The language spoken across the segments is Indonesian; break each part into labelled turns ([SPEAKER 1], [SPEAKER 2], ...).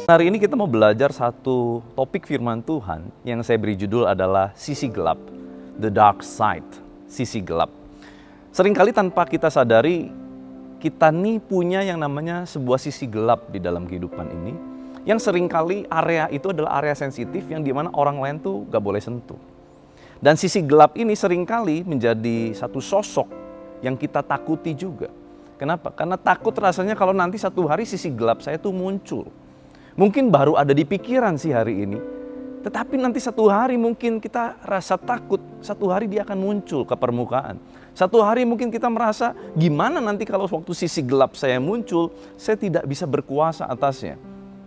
[SPEAKER 1] Hari ini kita mau belajar satu topik firman Tuhan yang saya beri judul adalah sisi gelap, the dark side, sisi gelap. Seringkali tanpa kita sadari, kita nih punya yang namanya sebuah sisi gelap di dalam kehidupan ini, yang seringkali area itu adalah area sensitif yang dimana orang lain tuh gak boleh sentuh. Dan sisi gelap ini seringkali menjadi satu sosok yang kita takuti juga. Kenapa? Karena takut rasanya kalau nanti satu hari sisi gelap saya tuh muncul. Mungkin baru ada di pikiran sih hari ini, tetapi nanti satu hari mungkin kita rasa takut, satu hari dia akan muncul ke permukaan. Satu hari mungkin kita merasa, gimana nanti kalau waktu sisi gelap saya muncul, saya tidak bisa berkuasa atasnya.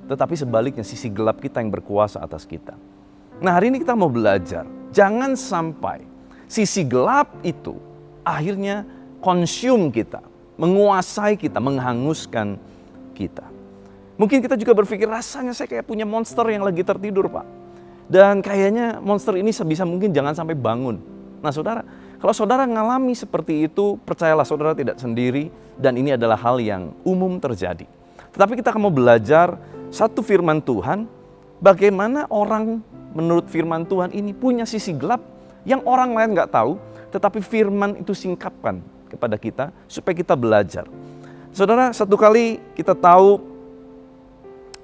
[SPEAKER 1] Tetapi sebaliknya sisi gelap kita yang berkuasa atas kita. Nah, hari ini kita mau belajar, jangan sampai sisi gelap itu akhirnya consume kita, menguasai kita, menghanguskan kita. Mungkin kita juga berpikir rasanya saya kayak punya monster yang lagi tertidur, Pak. Dan kayaknya monster ini sebisa mungkin jangan sampai bangun. Nah saudara, kalau saudara ngalami seperti itu, percayalah saudara tidak sendiri dan ini adalah hal yang umum terjadi. Tetapi kita akan mau belajar satu firman Tuhan, bagaimana orang menurut firman Tuhan ini punya sisi gelap yang orang lain nggak tahu, tetapi firman itu singkapkan kepada kita supaya kita belajar. Saudara, satu kali kita tahu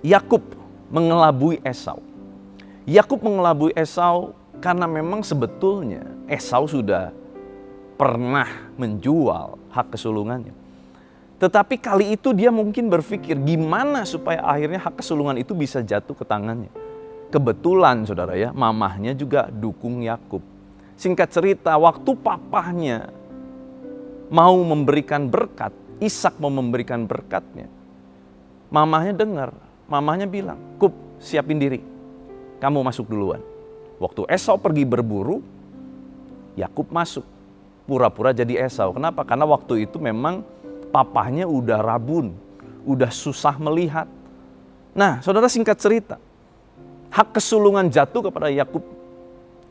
[SPEAKER 1] Yakub mengelabui Esau. Yakub mengelabui Esau karena memang sebetulnya Esau sudah pernah menjual hak kesulungannya. Tetapi kali itu dia mungkin berpikir gimana supaya akhirnya hak kesulungan itu bisa jatuh ke tangannya. Kebetulan saudara ya, mamahnya juga dukung Yakub. Singkat cerita, waktu papahnya mau memberikan berkat, Ishak mau memberikan berkatnya, mamahnya dengar. Mamahnya bilang, Kup, siapin diri, kamu masuk duluan. Waktu Esau pergi berburu, Yakub masuk, pura-pura jadi Esau. Kenapa? Karena waktu itu memang papahnya udah rabun, udah susah melihat. Nah, saudara, singkat cerita, hak kesulungan jatuh kepada Yakub.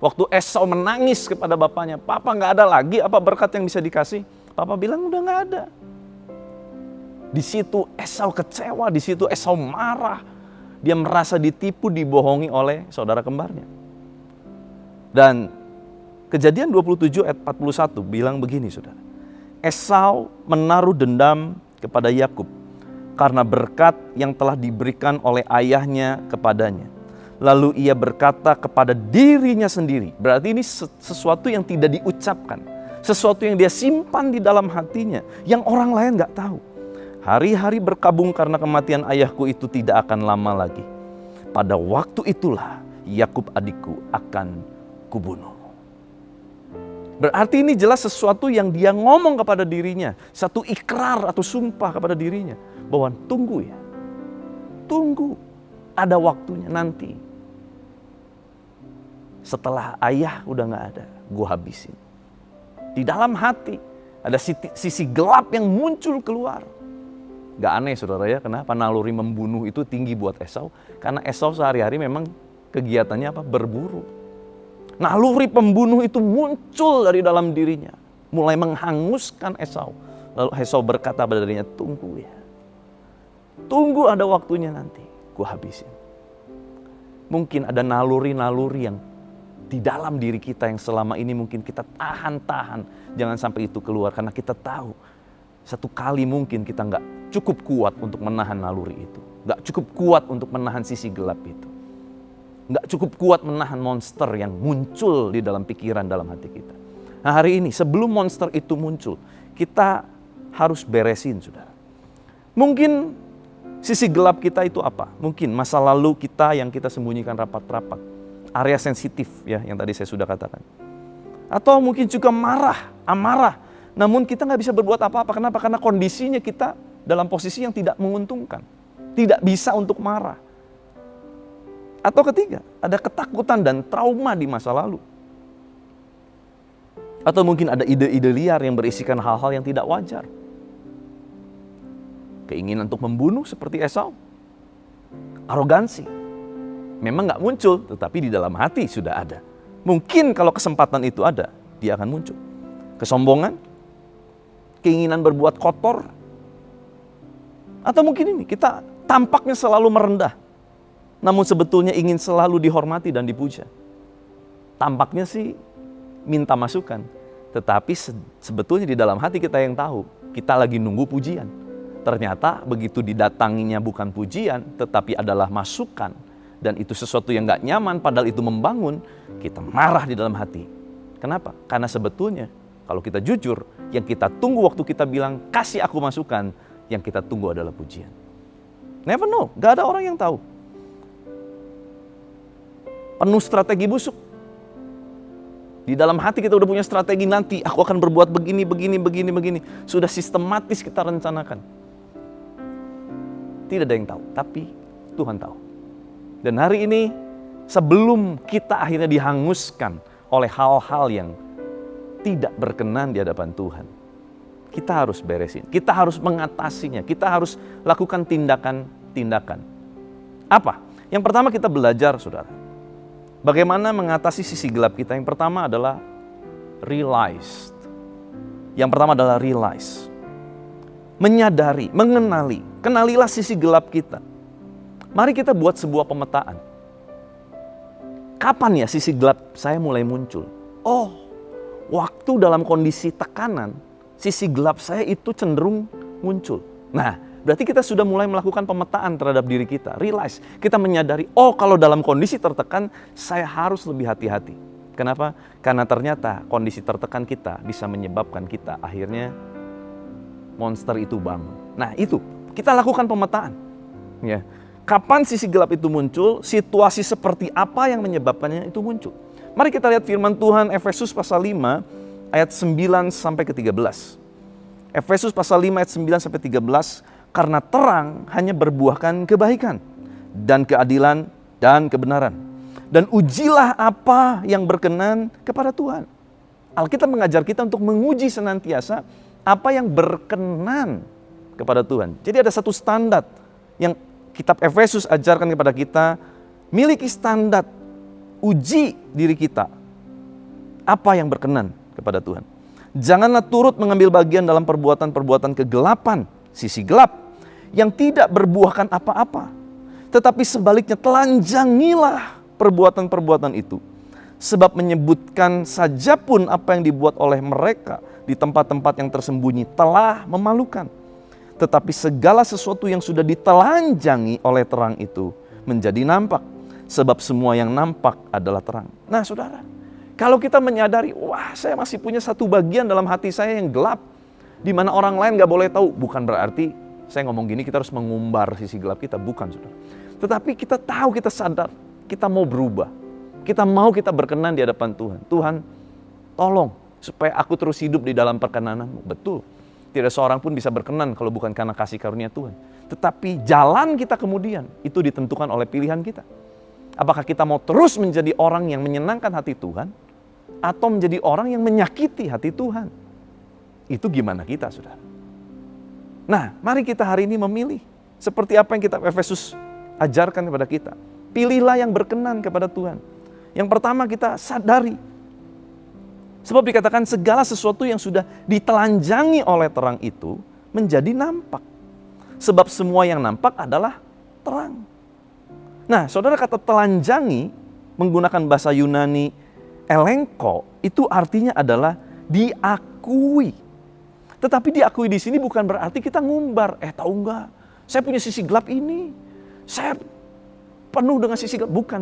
[SPEAKER 1] Waktu Esau menangis kepada bapaknya, Papa nggak ada lagi apa berkat yang bisa dikasih? Papa bilang udah nggak ada. Di situ Esau kecewa, di situ Esau marah. Dia merasa ditipu, dibohongi oleh saudara kembarnya. Dan Kejadian 27 ayat 41 bilang begini saudara. Esau menaruh dendam kepada Yakub karena berkat yang telah diberikan oleh ayahnya kepadanya. Lalu ia berkata kepada dirinya sendiri. Berarti ini sesuatu yang tidak diucapkan. Sesuatu yang dia simpan di dalam hatinya. Yang orang lain gak tahu. Hari-hari berkabung karena kematian ayahku itu tidak akan lama lagi. Pada waktu itulah Yakub adikku akan kubunuh. Berarti ini jelas sesuatu yang dia ngomong kepada dirinya. Satu ikrar atau sumpah kepada dirinya. Bahwa tunggu ya. Tunggu. Ada waktunya nanti. Setelah ayah udah gak ada, gue habisin. Di dalam hati ada sisi gelap yang muncul keluar. Gak aneh saudara ya, kenapa naluri membunuh itu tinggi buat Esau? Karena Esau sehari-hari memang kegiatannya apa? Berburu. Naluri pembunuh itu muncul dari dalam dirinya. Mulai menghanguskan Esau. Lalu Esau berkata pada dirinya, tunggu ya. Tunggu ada waktunya nanti, gue habisin. Mungkin ada naluri-naluri yang di dalam diri kita yang selama ini mungkin kita tahan-tahan. Jangan sampai itu keluar karena kita tahu. Satu kali mungkin kita nggak cukup kuat untuk menahan naluri itu. Nggak cukup kuat untuk menahan sisi gelap itu. Nggak cukup kuat menahan monster yang muncul di dalam pikiran, dalam hati kita. Nah hari ini sebelum monster itu muncul, kita harus beresin saudara. Mungkin sisi gelap kita itu apa? Mungkin masa lalu kita yang kita sembunyikan rapat-rapat. Area sensitif ya yang tadi saya sudah katakan. Atau mungkin juga marah, amarah. Namun kita nggak bisa berbuat apa-apa. Kenapa? Karena kondisinya kita dalam posisi yang tidak menguntungkan. Tidak bisa untuk marah. Atau ketiga, ada ketakutan dan trauma di masa lalu. Atau mungkin ada ide-ide liar yang berisikan hal-hal yang tidak wajar. Keinginan untuk membunuh seperti Esau. Arogansi. Memang nggak muncul, tetapi di dalam hati sudah ada. Mungkin kalau kesempatan itu ada, dia akan muncul. Kesombongan, keinginan berbuat kotor. Atau mungkin ini, kita tampaknya selalu merendah, namun sebetulnya ingin selalu dihormati dan dipuja. Tampaknya sih minta masukan, tetapi sebetulnya di dalam hati kita yang tahu, kita lagi nunggu pujian. Ternyata begitu didatanginya bukan pujian, tetapi adalah masukan. Dan itu sesuatu yang gak nyaman, padahal itu membangun, kita marah di dalam hati. Kenapa? Karena sebetulnya kalau kita jujur, yang kita tunggu waktu kita bilang, kasih aku masukan, yang kita tunggu adalah pujian. Never know, gak ada orang yang tahu. Penuh strategi busuk. Di dalam hati kita udah punya strategi, nanti aku akan berbuat begini. Sudah sistematis kita rencanakan. Tidak ada yang tahu, tapi Tuhan tahu. Dan hari ini, sebelum kita akhirnya dihanguskan oleh hal-hal yang tidak berkenan di hadapan Tuhan, kita harus beresin, kita harus mengatasinya, kita harus lakukan tindakan-tindakan. Apa? Yang pertama kita belajar, saudara. Bagaimana mengatasi sisi gelap kita? Yang pertama adalah realize. Menyadari, mengenali. Kenalilah sisi gelap kita. Mari kita buat sebuah pemetaan. Kapan ya sisi gelap saya mulai muncul? Oh, waktu dalam kondisi tekanan, sisi gelap saya itu cenderung muncul. Nah, berarti kita sudah mulai melakukan pemetaan terhadap diri kita. Realize, kita menyadari, oh kalau dalam kondisi tertekan, saya harus lebih hati-hati. Kenapa? Karena ternyata kondisi tertekan kita bisa menyebabkan kita akhirnya monster itu bangun. Nah itu, kita lakukan pemetaan. Ya. Kapan sisi gelap itu muncul, situasi seperti apa yang menyebabkannya itu muncul. Mari kita lihat firman Tuhan Efesus pasal 5 ayat 9 sampai ke 13. Efesus pasal 5 ayat 9 sampai 13, karena terang hanya berbuahkan kebaikan dan keadilan dan kebenaran. Dan ujilah apa yang berkenan kepada Tuhan. Alkitab mengajar kita untuk menguji senantiasa apa yang berkenan kepada Tuhan. Jadi ada satu standar yang kitab Efesus ajarkan kepada kita, miliki standar, uji diri kita. Apa yang berkenan kepada Tuhan. Janganlah turut mengambil bagian dalam perbuatan-perbuatan kegelapan, sisi gelap, yang tidak berbuahkan apa-apa. Tetapi sebaliknya telanjangilah perbuatan-perbuatan itu. Sebab menyebutkan saja pun apa yang dibuat oleh mereka di tempat-tempat yang tersembunyi telah memalukan. Tetapi segala sesuatu yang sudah ditelanjangi oleh terang itu menjadi nampak. Sebab semua yang nampak adalah terang. Nah saudara, kalau kita menyadari, wah saya masih punya satu bagian dalam hati saya yang gelap, di mana orang lain gak boleh tahu. Bukan berarti saya ngomong gini kita harus mengumbar sisi gelap kita, bukan saudara. Tetapi kita tahu, kita sadar, kita mau berubah. Kita mau kita berkenan di hadapan Tuhan. Tuhan tolong supaya aku terus hidup di dalam perkenanan-Mu. Betul. Tidak seorang pun bisa berkenan kalau bukan karena kasih karunia Tuhan. Tetapi jalan kita kemudian itu ditentukan oleh pilihan kita. Apakah kita mau terus menjadi orang yang menyenangkan hati Tuhan atau menjadi orang yang menyakiti hati Tuhan? Itu gimana kita, saudara? Nah, mari kita hari ini memilih seperti apa yang kitab Efesus ajarkan kepada kita. Pilihlah yang berkenan kepada Tuhan. Yang pertama kita sadari. Sebab dikatakan segala sesuatu yang sudah ditelanjangi oleh terang itu menjadi nampak. Sebab semua yang nampak adalah terang. Nah, saudara, kata telanjangi menggunakan bahasa Yunani elenko itu artinya adalah diakui. Tetapi diakui di sini bukan berarti kita ngumbar. Tahu nggak? Saya punya sisi gelap ini. Saya penuh dengan sisi gelap. Bukan.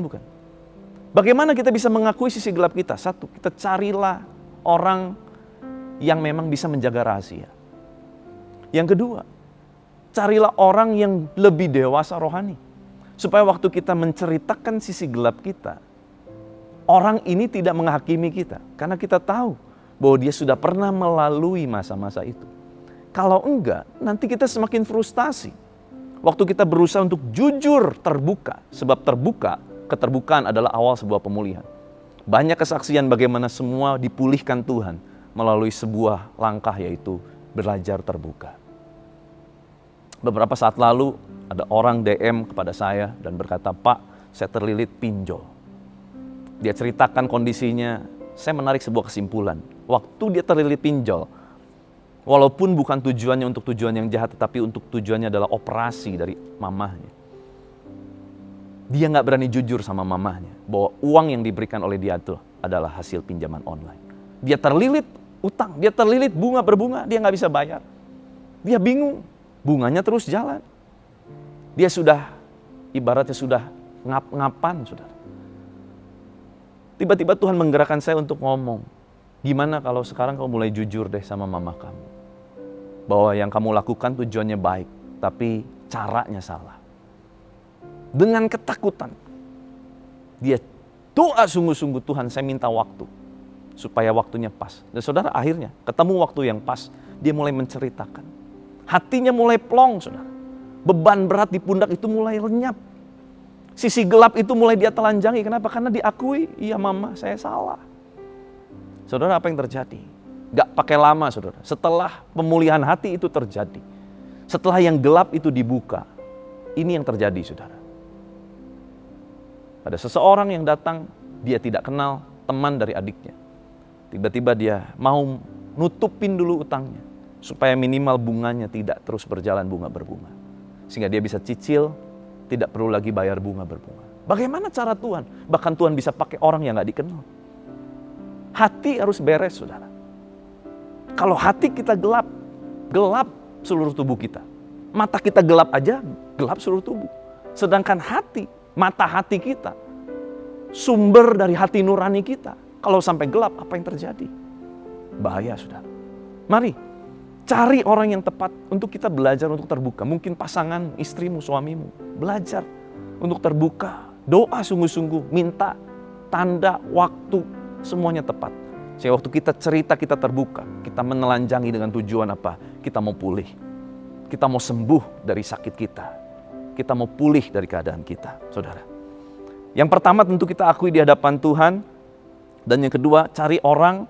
[SPEAKER 1] Bagaimana kita bisa mengakui sisi gelap kita? Satu, kita carilah orang yang memang bisa menjaga rahasia. Yang kedua, carilah orang yang lebih dewasa rohani. Supaya waktu kita menceritakan sisi gelap kita, orang ini tidak menghakimi kita. Karena kita tahu bahwa dia sudah pernah melalui masa-masa itu. Kalau enggak, nanti kita semakin frustasi. Waktu kita berusaha untuk jujur terbuka. Sebab keterbukaan adalah awal sebuah pemulihan. Banyak kesaksian bagaimana semua dipulihkan Tuhan melalui sebuah langkah, yaitu belajar terbuka. Beberapa saat lalu ada orang DM kepada saya dan berkata, "Pak, saya terlilit pinjol." Dia ceritakan kondisinya, saya menarik sebuah kesimpulan. Waktu dia terlilit pinjol, Walaupun bukan tujuannya untuk tujuan yang jahat, tetapi untuk tujuannya adalah operasi dari mamahnya. Dia nggak berani jujur sama mamahnya bahwa uang yang diberikan oleh dia itu adalah hasil pinjaman online. Dia terlilit utang, dia terlilit bunga berbunga, dia nggak bisa bayar. Dia bingung, bunganya terus jalan. Dia sudah, ibaratnya sudah ngap-ngapan, saudara. Tiba-tiba Tuhan menggerakkan saya untuk ngomong, gimana kalau sekarang kamu mulai jujur deh sama mama kamu. Bahwa yang kamu lakukan tujuannya baik, tapi caranya salah. Dengan ketakutan, dia doa sungguh-sungguh, Tuhan saya minta waktu, supaya waktunya pas. Dan saudara akhirnya ketemu waktu yang pas, dia mulai menceritakan. Hatinya mulai plong, saudara. Beban berat di pundak itu mulai lenyap. Sisi gelap itu mulai dia telanjangi. Kenapa? Karena diakui, iya mama saya salah. Saudara, apa yang terjadi? Gak pakai lama, saudara. Setelah pemulihan hati itu terjadi, setelah yang gelap itu dibuka, ini yang terjadi, saudara. Ada seseorang yang datang, dia tidak kenal teman dari adiknya. Tiba-tiba dia mau nutupin dulu utangnya, supaya minimal bunganya tidak terus berjalan bunga berbunga. Sehingga dia bisa cicil, tidak perlu lagi bayar bunga berbunga. Bagaimana cara Tuhan? Bahkan Tuhan bisa pakai orang yang gak dikenal. Hati harus beres, saudara. Kalau hati kita gelap, gelap seluruh tubuh kita. Mata kita gelap aja, gelap seluruh tubuh. Sedangkan hati, mata hati kita, sumber dari hati nurani kita, kalau sampai gelap, apa yang terjadi? Bahaya, saudara. Mari, cari orang yang tepat untuk kita belajar untuk terbuka. Mungkin pasangan, istrimu, suamimu. Belajar untuk terbuka. Doa sungguh-sungguh, minta tanda, waktu, semuanya tepat. Sehingga waktu kita cerita, kita terbuka. Kita menelanjangi dengan tujuan apa? Kita mau pulih. Kita mau sembuh dari sakit kita. Kita mau pulih dari keadaan kita, saudara. Yang pertama tentu kita akui di hadapan Tuhan. Dan yang kedua, cari orang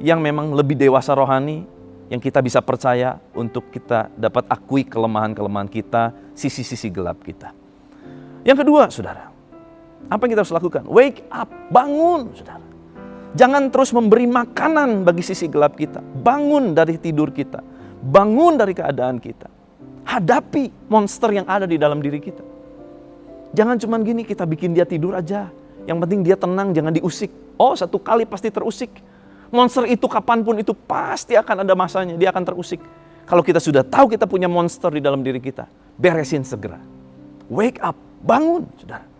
[SPEAKER 1] yang memang lebih dewasa rohani, yang kita bisa percaya untuk kita dapat akui kelemahan-kelemahan kita, sisi-sisi gelap kita. Yang kedua, saudara, apa yang kita harus lakukan? Wake up, bangun, saudara. Jangan terus memberi makanan bagi sisi gelap kita. Bangun dari tidur kita. Bangun dari keadaan kita. Hadapi monster yang ada di dalam diri kita. Jangan cuma gini kita bikin dia tidur aja. Yang penting dia tenang, jangan diusik. Oh, satu kali pasti terusik. Monster itu kapanpun itu pasti akan ada masanya. Dia akan terusik. Kalau kita sudah tahu kita punya monster di dalam diri kita, beresin segera. Wake up, bangun, saudara.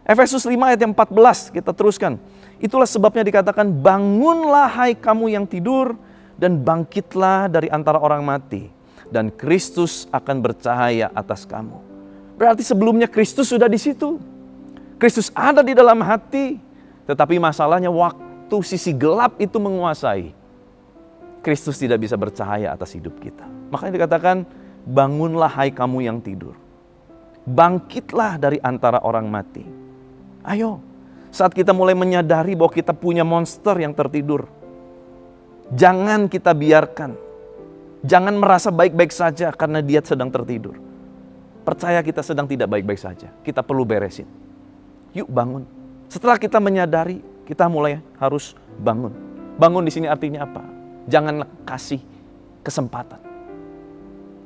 [SPEAKER 1] Efesus 5 ayat yang 14, kita teruskan. Itulah sebabnya dikatakan, bangunlah hai kamu yang tidur, dan bangkitlah dari antara orang mati. Dan Kristus akan bercahaya atas kamu. Berarti sebelumnya Kristus sudah di situ. Kristus ada di dalam hati. Tetapi masalahnya waktu sisi gelap itu menguasai, Kristus tidak bisa bercahaya atas hidup kita. Makanya dikatakan, bangunlah hai kamu yang tidur. Bangkitlah dari antara orang mati. Ayo, saat kita mulai menyadari bahwa kita punya monster yang tertidur, jangan kita biarkan. Jangan merasa baik-baik saja karena dia sedang tertidur. Percaya kita sedang tidak baik-baik saja. Kita perlu beresin. Yuk bangun. Setelah kita menyadari, kita mulai harus bangun. Bangun di sini artinya apa? Jangan kasih kesempatan.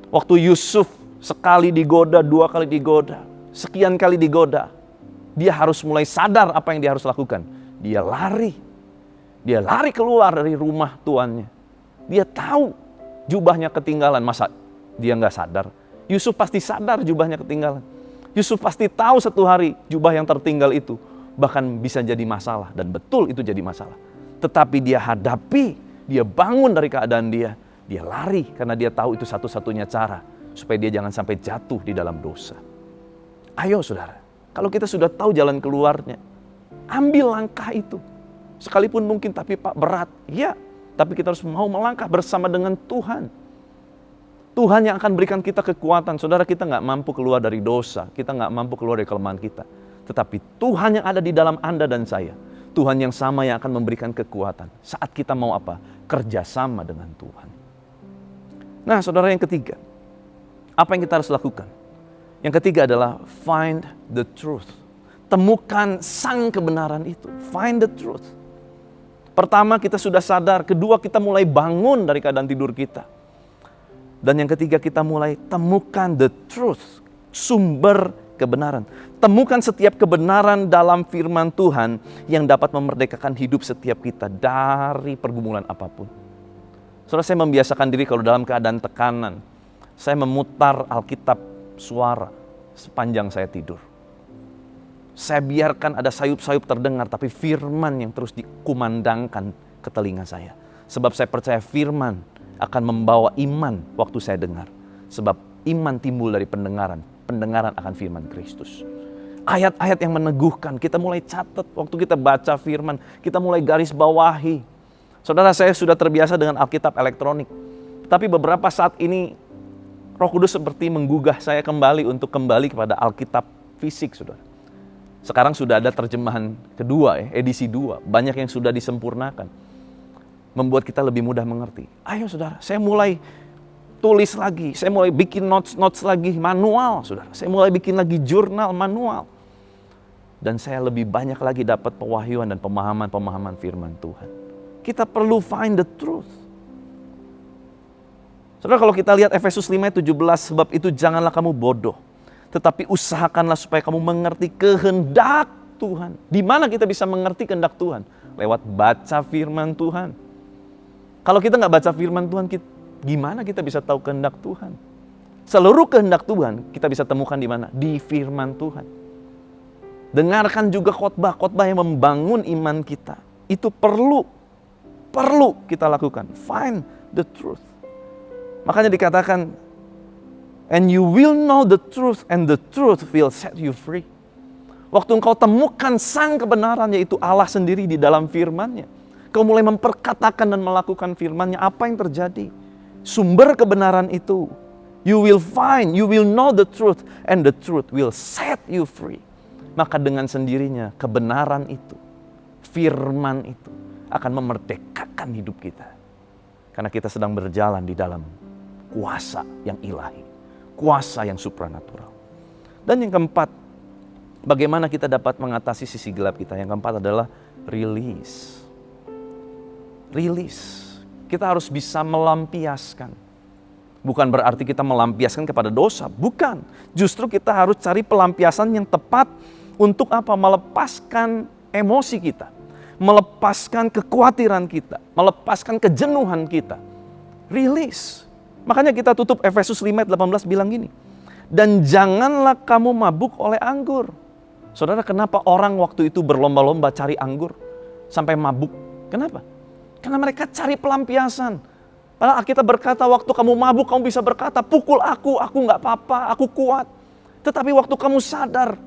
[SPEAKER 1] Waktu Yusuf sekali digoda, dua kali digoda, sekian kali digoda, dia harus mulai sadar apa yang dia harus lakukan. Dia lari. Dia lari keluar dari rumah tuannya. Dia tahu jubahnya ketinggalan. Masa dia nggak sadar? Yusuf pasti sadar jubahnya ketinggalan. Yusuf pasti tahu satu hari jubah yang tertinggal itu bahkan bisa jadi masalah. Dan betul itu jadi masalah. Tetapi dia hadapi, dia bangun dari keadaan dia. Dia lari karena dia tahu itu satu-satunya cara supaya dia jangan sampai jatuh di dalam dosa. Ayo saudara, kalau kita sudah tahu jalan keluarnya, ambil langkah itu. Sekalipun mungkin tapi Pak berat, ya, tapi kita harus mau melangkah bersama dengan Tuhan. Tuhan yang akan berikan kita kekuatan. Saudara, kita nggak mampu keluar dari dosa, kita nggak mampu keluar dari kelemahan kita. Tetapi Tuhan yang ada di dalam Anda dan saya, Tuhan yang sama yang akan memberikan kekuatan. Saat kita mau apa? Kerjasama dengan Tuhan. Nah saudara, yang ketiga, apa yang kita harus lakukan? Yang ketiga adalah find the truth. Temukan sang kebenaran itu. Find the truth. Pertama kita sudah sadar, kedua kita mulai bangun dari keadaan tidur kita. Dan yang ketiga, kita mulai temukan the truth, sumber kebenaran. Temukan setiap kebenaran dalam firman Tuhan yang dapat memerdekakan hidup setiap kita dari pergumulan apapun. Saudara, saya membiasakan diri kalau dalam keadaan tekanan, saya memutar Alkitab suara sepanjang saya tidur. Saya biarkan ada sayup-sayup terdengar, tapi firman yang terus dikumandangkan ke telinga saya. Sebab saya percaya firman akan membawa iman waktu saya dengar. Sebab iman timbul dari pendengaran. Pendengaran akan firman Kristus. Ayat-ayat yang meneguhkan, kita mulai catat waktu kita baca firman. Kita mulai garis bawahi. Saudara, saya sudah terbiasa dengan Alkitab elektronik. Tapi beberapa saat ini, Roh Kudus seperti menggugah saya kembali untuk kembali kepada Alkitab fisik, saudara. Sekarang sudah ada terjemahan kedua, edisi 2. Banyak yang sudah disempurnakan. Membuat kita lebih mudah mengerti. Ayo saudara, saya mulai tulis lagi. Saya mulai bikin notes lagi, manual saudara. Saya mulai bikin lagi jurnal manual. Dan saya lebih banyak lagi dapat pewahyuan dan pemahaman firman Tuhan. Kita perlu find the truth. Saudara, kalau kita lihat Efesus 5:17, sebab itu janganlah kamu bodoh. Tetapi usahakanlah supaya kamu mengerti kehendak Tuhan. Di mana kita bisa mengerti kehendak Tuhan? Lewat baca firman Tuhan. Kalau kita nggak baca firman Tuhan, gimana kita bisa tahu kehendak Tuhan? Seluruh kehendak Tuhan kita bisa temukan di mana? Di firman Tuhan. Dengarkan juga khotbah yang membangun iman kita. Itu perlu kita lakukan. Find the truth. Makanya dikatakan, and you will know the truth, and the truth will set you free. Waktu engkau temukan sang kebenaran, yaitu Allah sendiri di dalam firman-Nya. Kau mulai memperkatakan dan melakukan firman-Nya, apa yang terjadi? Sumber kebenaran itu. You will know the truth, and the truth will set you free. Maka dengan sendirinya kebenaran itu, firman itu akan memerdekakan hidup kita. Karena kita sedang berjalan di dalam kuasa yang ilahi. Kuasa yang supranatural. Dan yang keempat, bagaimana kita dapat mengatasi sisi gelap kita? Yang keempat adalah release. Release. Kita harus bisa melampiaskan. Bukan berarti kita melampiaskan kepada dosa. Bukan. Justru kita harus cari pelampiasan yang tepat untuk apa? Melepaskan emosi kita. Melepaskan kekhawatiran kita. Melepaskan kejenuhan kita. Release. Makanya kita tutup Efesus 5:18 bilang gini. Dan janganlah kamu mabuk oleh anggur. Saudara, kenapa orang waktu itu berlomba-lomba cari anggur sampai mabuk? Kenapa? Karena mereka cari pelampiasan. Padahal Alkitab berkata, waktu kamu mabuk kamu bisa berkata, pukul aku nggak apa-apa, aku kuat. Tetapi waktu kamu sadar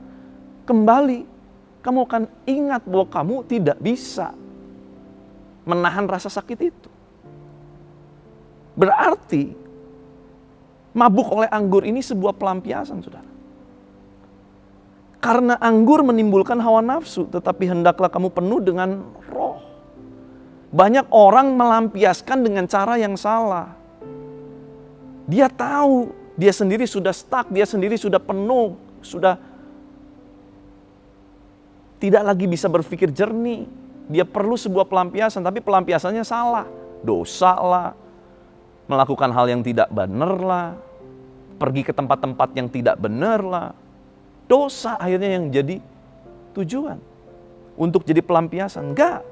[SPEAKER 1] kembali, kamu akan ingat bahwa kamu tidak bisa menahan rasa sakit itu. Berarti mabuk oleh anggur ini sebuah pelampiasan, saudara. Karena anggur menimbulkan hawa nafsu, tetapi hendaklah kamu penuh dengan roh. Banyak orang melampiaskan dengan cara yang salah. Dia tahu, dia sendiri sudah stuck, dia sendiri sudah penuh, sudah tidak lagi bisa berpikir jernih. Dia perlu sebuah pelampiasan, tapi pelampiasannya salah. Dosa lah, melakukan hal yang tidak benar lah, pergi ke tempat-tempat yang tidak benar lah. Dosa akhirnya yang jadi tujuan untuk jadi pelampiasan. Enggak.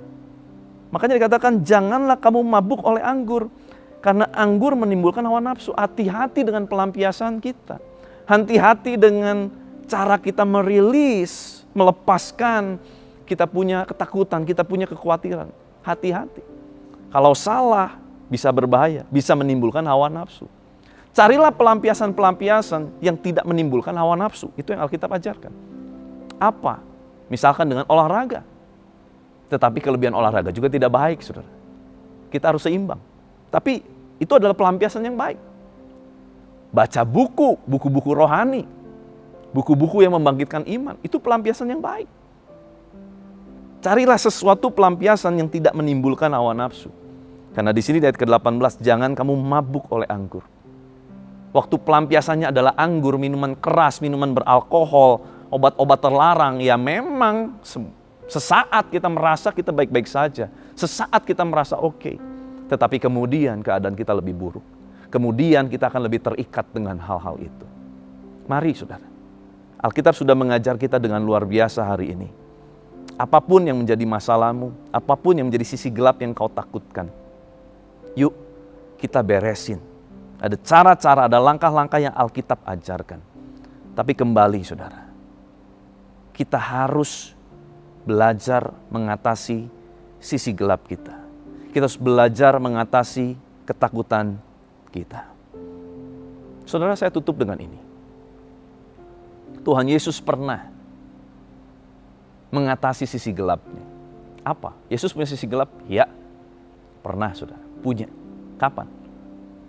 [SPEAKER 1] Makanya dikatakan janganlah kamu mabuk oleh anggur. Karena anggur menimbulkan hawa nafsu. Hati-hati dengan pelampiasan kita. Hati-hati dengan cara kita merilis, melepaskan. Kita punya ketakutan, kita punya kekhawatiran. Hati-hati. Kalau salah bisa berbahaya, bisa menimbulkan hawa nafsu. Carilah pelampiasan-pelampiasan yang tidak menimbulkan hawa nafsu. Itu yang Alkitab ajarkan. Apa? Misalkan dengan olahraga. Tetapi kelebihan olahraga juga tidak baik, saudara. Kita harus seimbang. Tapi itu adalah pelampiasan yang baik. Baca buku-buku rohani. Buku-buku yang membangkitkan iman. Itu pelampiasan yang baik. Carilah sesuatu pelampiasan yang tidak menimbulkan hawa nafsu. Karena di sini di ayat ke-18, jangan kamu mabuk oleh anggur. Waktu pelampiasannya adalah anggur, minuman keras, minuman beralkohol, obat-obat terlarang. Ya memang sesaat kita merasa kita baik-baik saja. Sesaat kita merasa oke. Tetapi kemudian keadaan kita lebih buruk. kemudian kita akan lebih terikat dengan hal-hal itu. Mari saudara, Alkitab sudah mengajar kita dengan luar biasa hari ini. Apapun yang menjadi masalahmu, apapun yang menjadi sisi gelap yang kau takutkan, yuk kita beresin. Ada cara-cara, ada langkah-langkah yang Alkitab ajarkan. Tapi kembali saudara, kita harus belajar mengatasi sisi gelap kita. Kita harus belajar mengatasi ketakutan kita. Saudara, saya tutup dengan ini. Tuhan Yesus pernah mengatasi sisi gelapnya. Apa? Yesus punya sisi gelap? Ya, pernah saudara, punya. Kapan?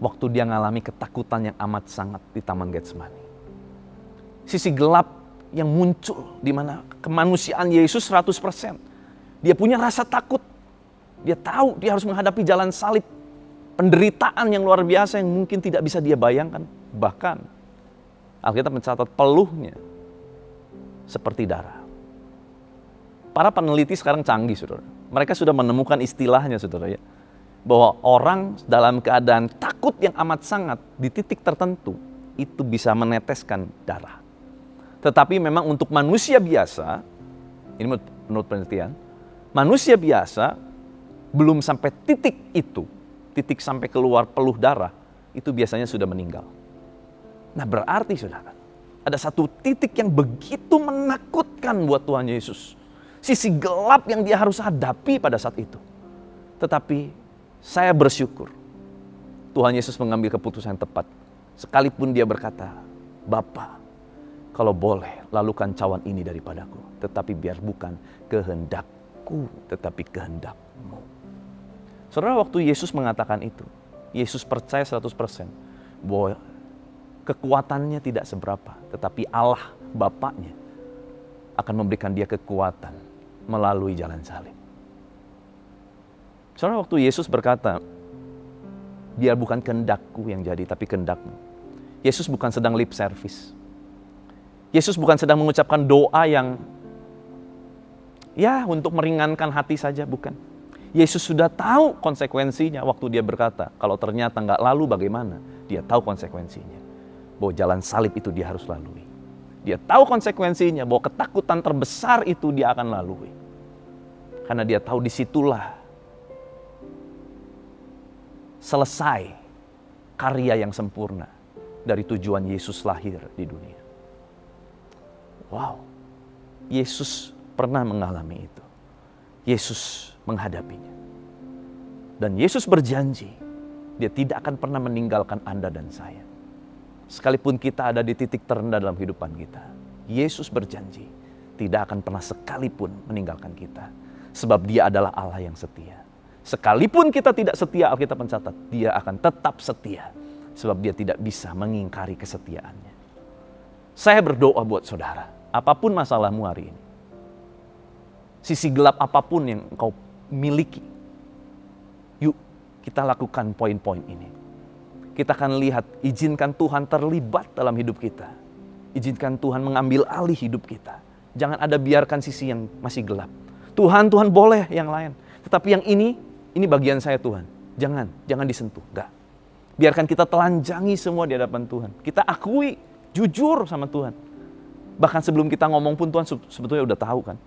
[SPEAKER 1] Waktu dia mengalami ketakutan yang amat sangat di Taman Getsemani. Sisi gelap yang muncul di mana kemanusiaan Yesus 100%. Dia punya rasa takut. Dia tahu dia harus menghadapi jalan salib. Penderitaan yang luar biasa yang mungkin tidak bisa dia bayangkan. Bahkan Alkitab mencatat peluhnya seperti darah. Para peneliti sekarang canggih, saudara. Mereka sudah menemukan istilahnya, saudara, ya. Bahwa orang dalam keadaan takut yang amat sangat di titik tertentu itu bisa meneteskan darah. Tetapi memang untuk manusia biasa, ini menurut penelitian, manusia biasa belum sampai titik itu, titik sampai keluar peluh darah, itu biasanya sudah meninggal. Nah berarti saudara, ada satu titik yang begitu menakutkan buat Tuhan Yesus. Sisi gelap yang dia harus hadapi pada saat itu. Tetapi saya bersyukur Tuhan Yesus mengambil keputusan yang tepat. Sekalipun dia berkata, Bapa, kalau boleh lalukan cawan ini daripadaku. Tetapi biar bukan kehendakku, tetapi kehendak-Mu. Saudara, waktu Yesus mengatakan itu, Yesus percaya 100% bahwa kekuatannya tidak seberapa. Tetapi Allah, Bapaknya, akan memberikan dia kekuatan melalui jalan salib. Saudara, waktu Yesus berkata, biar bukan kehendakku yang jadi, tapi kehendak-Mu. Yesus bukan sedang lip service. Yesus bukan sedang mengucapkan doa yang ya untuk meringankan hati saja, bukan. Yesus sudah tahu konsekuensinya waktu dia berkata, kalau ternyata nggak lalu bagaimana? Dia tahu konsekuensinya, bahwa jalan salib itu dia harus lalui. Dia tahu konsekuensinya, bahwa ketakutan terbesar itu dia akan lalui. Karena dia tahu disitulah selesai karya yang sempurna dari tujuan Yesus lahir di dunia. Wow, Yesus pernah mengalami itu. Yesus menghadapinya. Dan Yesus berjanji, dia tidak akan pernah meninggalkan Anda dan saya. Sekalipun kita ada di titik terendah dalam kehidupan kita, Yesus berjanji tidak akan pernah sekalipun meninggalkan kita. Sebab dia adalah Allah yang setia. Sekalipun kita tidak setia, Alkitab mencatat, dia akan tetap setia. Sebab dia tidak bisa mengingkari kesetiaannya. Saya berdoa buat saudara, apapun masalahmu hari ini, sisi gelap apapun yang engkau miliki, yuk kita lakukan poin-poin ini. Kita akan lihat, izinkan Tuhan terlibat dalam hidup kita. Izinkan Tuhan mengambil alih hidup kita. Jangan ada biarkan sisi yang masih gelap. Tuhan boleh yang lain. Tetapi yang ini bagian saya Tuhan. Jangan disentuh. Enggak. Biarkan kita telanjangi semua di hadapan Tuhan. Kita akui, jujur sama Tuhan. Bahkan sebelum kita ngomong pun Tuhan sebetulnya udah tahu kan.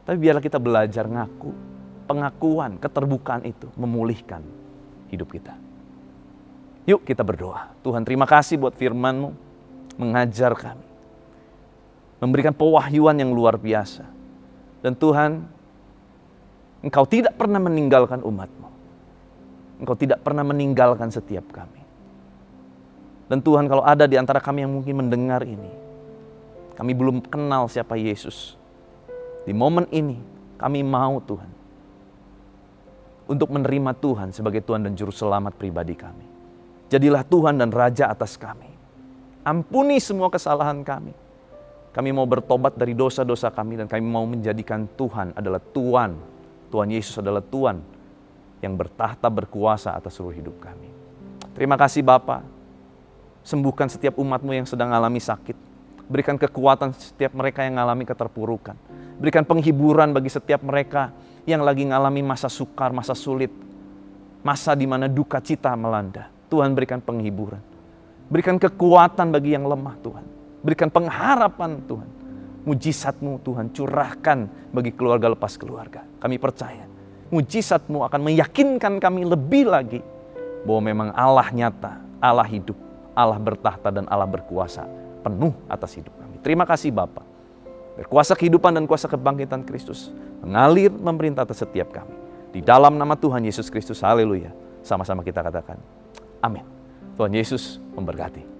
[SPEAKER 1] Tapi biarlah kita belajar ngaku. Pengakuan, keterbukaan itu memulihkan hidup kita. Yuk kita berdoa. Tuhan, terima kasih buat firman-Mu, mengajar kami, memberikan pewahyuan yang luar biasa. Dan Tuhan, Engkau tidak pernah meninggalkan umat-Mu. Engkau tidak pernah meninggalkan setiap kami. Dan Tuhan, kalau ada di antara kami yang mungkin mendengar ini, kami belum kenal siapa Yesus. Di momen ini, kami mau Tuhan, untuk menerima Tuhan sebagai Tuhan dan Juru Selamat pribadi kami. Jadilah Tuhan dan Raja atas kami. Ampuni semua kesalahan kami. Kami mau bertobat dari dosa-dosa kami dan kami mau menjadikan Tuhan adalah Tuhan. Tuhan Yesus adalah Tuhan yang bertahta berkuasa atas seluruh hidup kami. Terima kasih Bapa. Sembuhkan setiap umat-Mu yang sedang mengalami sakit. Berikan kekuatan setiap mereka yang mengalami keterpurukan. Berikan penghiburan bagi setiap mereka yang lagi mengalami masa sukar, masa sulit. Masa di mana duka cita melanda. Tuhan berikan penghiburan. Berikan kekuatan bagi yang lemah Tuhan. Berikan pengharapan Tuhan. Mujizat-Mu Tuhan curahkan bagi keluarga lepas keluarga. Kami percaya mujizat-Mu akan meyakinkan kami lebih lagi bahwa memang Allah nyata, Allah hidup, Allah bertahta dan Allah berkuasa penuh atas hidup kami. Terima kasih Bapa. Berkuasa kehidupan dan kuasa kebangkitan Kristus mengalir memerintah atas setiap kami. Di dalam nama Tuhan Yesus Kristus, haleluya. Sama-sama kita katakan, amin. Tuhan Yesus memberkati.